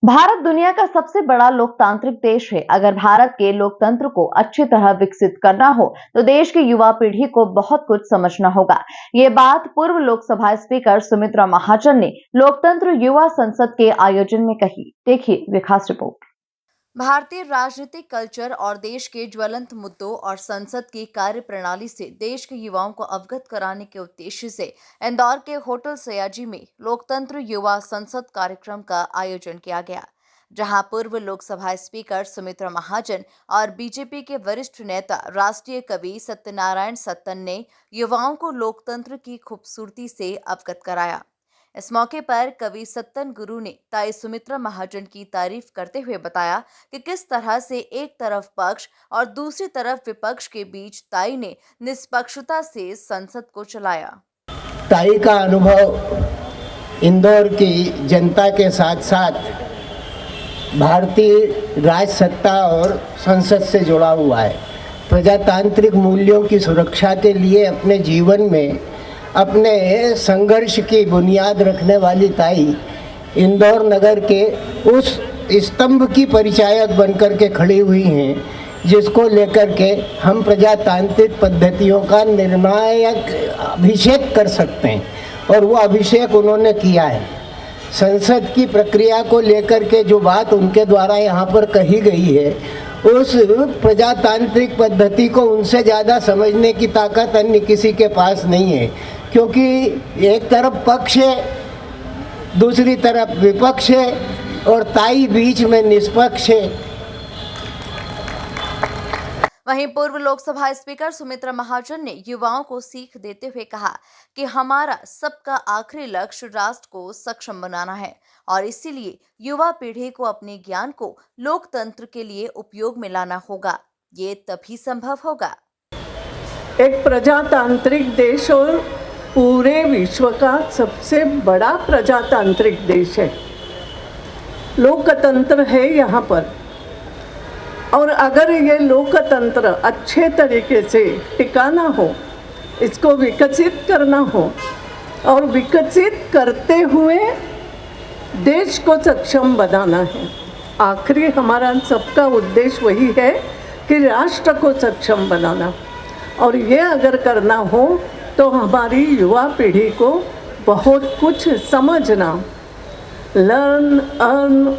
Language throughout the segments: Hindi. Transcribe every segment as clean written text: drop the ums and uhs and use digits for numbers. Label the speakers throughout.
Speaker 1: भारत दुनिया का सबसे बड़ा लोकतांत्रिक देश है। अगर भारत के लोकतंत्र को अच्छी तरह विकसित करना हो तो देश की युवा पीढ़ी को बहुत कुछ समझना होगा। ये बात पूर्व लोकसभा स्पीकर सुमित्रा महाजन ने लोकतंत्र युवा संसद के आयोजन में कही। देखिए विकास रिपोर्ट।
Speaker 2: भारतीय राजनीतिक कल्चर और देश के ज्वलंत मुद्दों और संसद की कार्यप्रणाली से देश के युवाओं को अवगत कराने के उद्देश्य से इंदौर के होटल सयाजी में लोकतंत्र युवा संसद कार्यक्रम का आयोजन किया गया, जहां पूर्व लोकसभा स्पीकर सुमित्रा महाजन और बीजेपी के वरिष्ठ नेता राष्ट्रीय कवि सत्यनारायण सत्तन ने युवाओं को लोकतंत्र की खूबसूरती से अवगत कराया। इस मौके पर कवि सत्तन गुरु ने ताई सुमित्रा महाजन की तारीफ करते हुए बताया कि किस तरह से एक तरफ पक्ष और दूसरी तरफ विपक्ष के बीच ताई ने निष्पक्षता से संसद को चलाया।
Speaker 3: ताई का अनुभव इंदौर की जनता के साथ साथ भारतीय राज सत्ता और संसद से जुड़ा हुआ है। प्रजातांत्रिक मूल्यों की सुरक्षा के लिए अपने जीवन में अपने संघर्ष की बुनियाद रखने वाली ताई इंदौर नगर के उस स्तंभ की परिचायक बनकर के खड़ी हुई हैं, जिसको लेकर के हम प्रजातांत्रिक पद्धतियों का निर्णायक अभिषेक कर सकते हैं, और वो अभिषेक उन्होंने किया है। संसद की प्रक्रिया को लेकर के जो बात उनके द्वारा यहाँ पर कही गई है, उस प्रजातांत्रिक पद्धति को उनसे ज़्यादा समझने की ताकत अन्य किसी के पास नहीं है, क्योंकि एक तरफ पक्ष है, दूसरी तरफ विपक्ष है और ताई बीच में निष्पक्ष है।
Speaker 2: वहीं पूर्व लोकसभा स्पीकर सुमित्रा महाजन ने युवाओं को सीख देते हुए कहा कि हमारा सबका आखिरी लक्ष्य राष्ट्र को सक्षम बनाना है और इसीलिए युवा पीढ़ी को अपने ज्ञान को लोकतंत्र के लिए उपयोग में लाना होगा। ये तभी संभव होगा।
Speaker 4: एक प्रजातांत्रिक देश और पूरे विश्व का सबसे बड़ा प्रजातांत्रिक देश है, लोकतंत्र है यहाँ पर। और अगर ये लोकतंत्र अच्छे तरीके से टिकाना हो, इसको विकसित करना हो और विकसित करते हुए देश को सक्षम बनाना है, आखिरी हमारा सबका उद्देश्य वही है कि राष्ट्र को सक्षम बनाना। और ये अगर करना हो तो हमारी युवा पीढ़ी को बहुत कुछ समझना, लर्न अर्न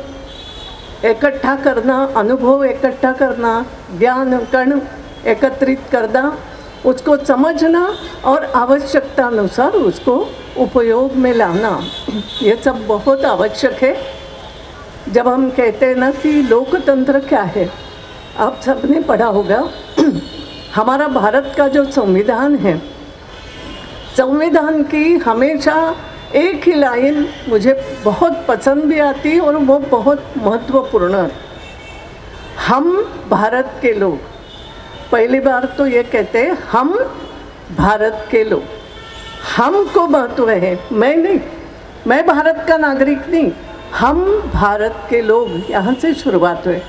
Speaker 4: इकट्ठा करना, अनुभव इकट्ठा करना, ज्ञान कण एकत्रित करना, उसको समझना और आवश्यकता अनुसार उसको उपयोग में लाना, ये सब बहुत आवश्यक है। जब हम कहते हैं ना कि लोकतंत्र क्या है, आप सबने पढ़ा होगा हमारा भारत का जो संविधान है, संविधान की हमेशा एक ही लाइन मुझे बहुत पसंद भी आती और वो बहुत महत्वपूर्ण है। हम भारत के लोग, पहली बार तो ये कहते हैं हम भारत के लोग, हमको महत्व है, मैं नहीं, मैं भारत का नागरिक नहीं, हम भारत के लोग, यहाँ से शुरुआत हुई।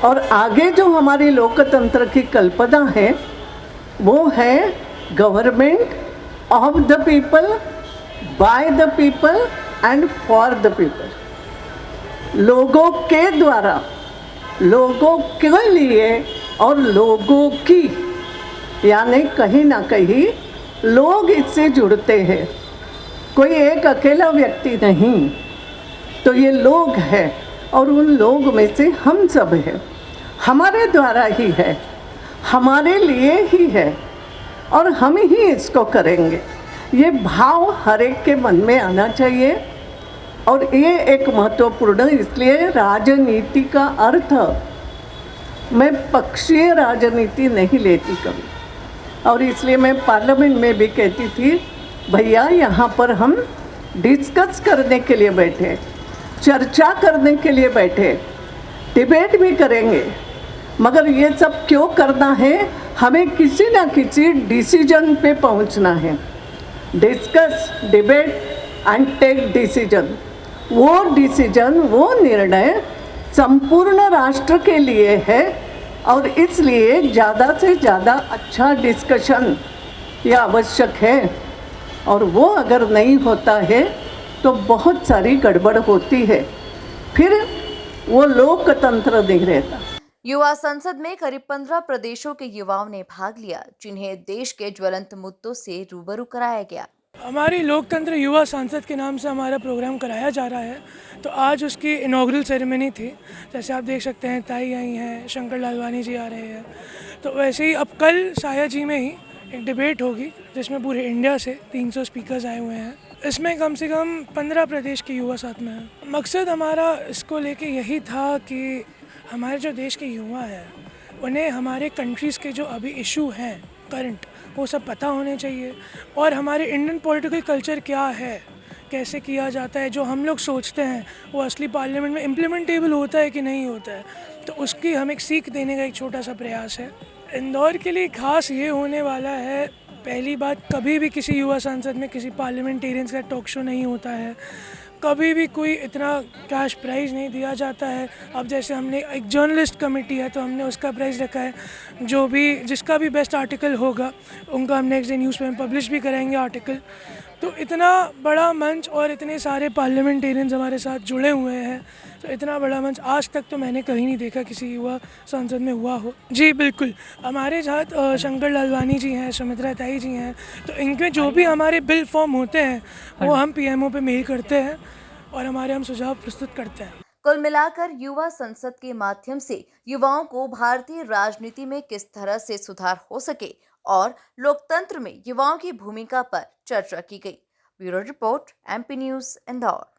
Speaker 4: और आगे जो हमारी लोकतंत्र की कल्पना है वो है government of the people, by the people and for the people. लोगों के द्वारा, लोगों के लिए और लोगों की, यानी कहीं ना कहीं लोग इससे जुड़ते हैं, कोई एक अकेला व्यक्ति नहीं, तो ये लोग हैं और उन लोग में से हम सब हैं, हमारे द्वारा ही है, हमारे लिए ही है और हम ही इसको करेंगे। ये भाव हर एक के मन में आना चाहिए। और ये एक महत्वपूर्ण, इसलिए राजनीति का अर्थ, मैं पक्षीय राजनीति नहीं लेती कभी, और इसलिए मैं पार्लियामेंट में भी कहती थी भैया यहाँ पर हम डिस्कस करने के लिए बैठे, चर्चा करने के लिए बैठे, डिबेट भी करेंगे, मगर ये सब क्यों करना है, हमें किसी ना किसी डिसीजन पे पहुंचना है। Discuss, debate and take decision, वो डिसीजन, वो निर्णय संपूर्ण राष्ट्र के लिए है और इसलिए ज़्यादा से ज़्यादा अच्छा डिस्कशन ये आवश्यक है। और वो अगर नहीं होता है तो बहुत सारी गड़बड़ होती है। फिर वो लोकतंत्र नहीं रहता।
Speaker 2: युवा संसद में करीब 15 प्रदेशों के युवाओं ने भाग लिया, जिन्हें देश के ज्वलंत मुद्दों से रूबरू कराया गया।
Speaker 5: हमारी लोकतंत्र युवा सांसद के नाम से हमारा प्रोग्राम कराया जा रहा है। तो आज उसकी इनॉग्रल सेरेमनी थी। जैसे आप देख सकते हैं, ताई आई हैं, शंकर लालवानी जी आ रहे हैं। तो वैसे ही अब कल साया जी में ही एक डिबेट होगी, जिसमें पूरे इंडिया से 300 स्पीकर्स आए हुए हैं। इसमें कम से कम 15 प्रदेश के युवा साथ में हैं। मकसद हमारा इसको लेके यही था कि हमारे जो देश के युवा हैं, उन्हें हमारे कंट्रीज़ के जो अभी इशू हैं करंट, वो सब पता होने चाहिए। और हमारे इंडियन पॉलिटिकल कल्चर क्या है, कैसे किया जाता है, जो हम लोग सोचते हैं वो असली पार्लियामेंट में इम्प्लीमेंटेबल होता है कि नहीं होता है। तो उसकी हम एक सीख देने का एक छोटा सा प्रयास है। इंदौर के लिए खास ये होने वाला है, पहली बात, कभी भी किसी युवा सांसद में किसी पार्लियामेंटेरियंस का टॉक शो नहीं होता है। कभी भी कोई इतना कैश प्राइज़ नहीं दिया जाता है। अब जैसे हमने एक जर्नलिस्ट कमेटी है, तो हमने उसका प्राइज़ रखा है। जो भी जिसका भी बेस्ट आर्टिकल होगा, उनका हम नेक्स्ट डे न्यूज़पेपर में पब्लिश भी कराएंगे आर्टिकल। तो इतना बड़ा मंच और इतने सारे पार्लियामेंटेरियंस हमारे साथ जुड़े हुए हैं, तो इतना बड़ा मंच आज तक तो मैंने कहीं नहीं देखा किसी युवा सांसद में हुआ हो। जी बिल्कुल, हमारे साथ शंकर लालवानी जी हैं, सुमित्रा ताई जी हैं। तो इनके जो भी हमारे बिल फॉर्म होते हैं, वो हम पीएमओ पे मेल करते हैं और हमारे हम सुझाव प्रस्तुत करते हैं।
Speaker 2: कुल मिलाकर युवा संसद के माध्यम से युवाओं को भारतीय राजनीति में किस तरह से सुधार हो सके और लोकतंत्र में युवाओं की भूमिका पर चर्चा की गई। Bureau report, MP news, Indore.